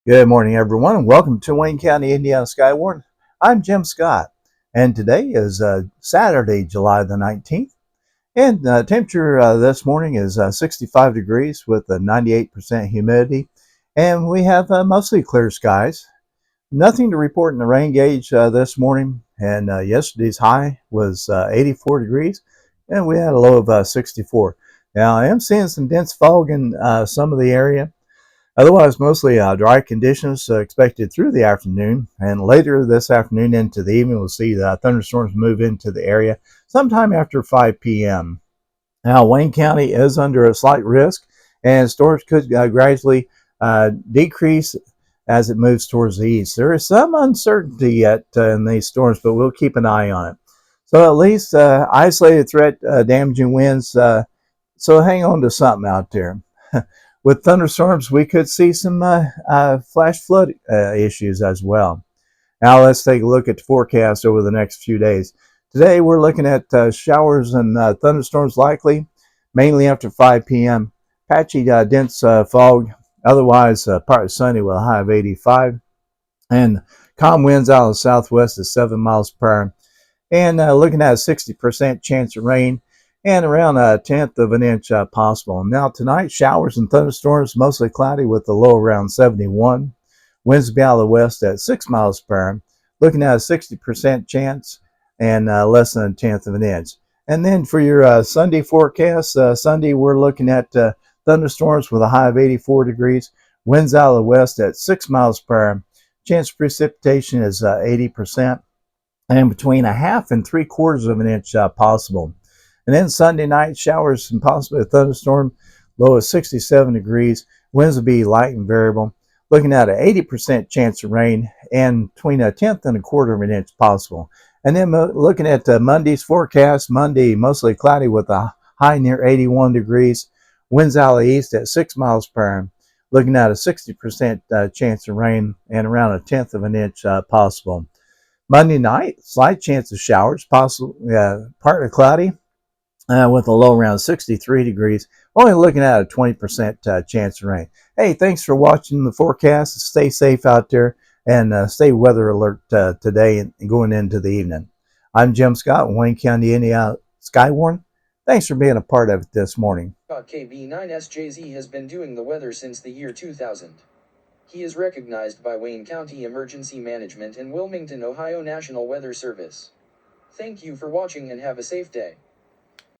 Good morning, everyone, and welcome to Wayne County, Indiana Skywarn. I'm Jim Scott, and today is Saturday, July the 19th, and temperature this morning is 65 degrees with a 98% humidity, and we have mostly clear skies. Nothing to report in the rain gauge this morning, and yesterday's high was 84 degrees, and we had a low of 64. Now, I am seeing some dense fog in some of the area. Otherwise, mostly dry conditions expected through the afternoon, and later this afternoon into the evening, we'll see the thunderstorms move into the area sometime after 5 p.m. Now, Wayne County is under a slight risk, and storms could gradually decrease as it moves towards the east. There is some uncertainty yet in these storms, but we'll keep an eye on it. So, at least isolated threat, damaging winds. So, hang on to something out there. With thunderstorms, we could see some flash flood issues as well. Now let's take a look at the forecast over the next few days. Today we're looking at showers and thunderstorms likely, mainly after 5 p.m. Patchy dense fog, otherwise partly sunny with a high of 85. And calm winds out of the southwest at 7 miles per hour. And looking at a 60% chance of rain and around a tenth of an inch possible. Now tonight, showers and thunderstorms, mostly cloudy with a low around 71. Winds will be out of the west at 6 miles per hour. Looking at a 60% chance and less than a tenth of an inch. And then for your Sunday forecast, Sunday we're looking at thunderstorms with a high of 84 degrees. Winds out of the west at 6 miles per hour. Chance of precipitation is 80%. And between a half and 3/4 of an inch possible. And then Sunday night, showers and possibly a thunderstorm, low of 67 degrees. Winds will be light and variable. Looking at an 80% chance of rain and between a tenth and a quarter of an inch possible. And then looking at Monday's forecast, Monday mostly cloudy with a high near 81 degrees. Winds out of the east at 6 miles per hour. Looking at a 60% chance of rain and around a tenth of an inch possible. Monday night, slight chance of showers, possible partly cloudy with a low around 63 degrees. Only looking at a 20% chance of rain. Hey, thanks for watching the forecast. Stay safe out there and stay weather alert today and going into the evening. I'm Jim Scott, Wayne County, Indiana Skywarn. Thanks for being a part of it this morning. KB9SJZ has been doing the weather since the year 2000. He is recognized by Wayne County Emergency Management and Wilmington, Ohio National Weather Service. Thank you for watching and have a safe day.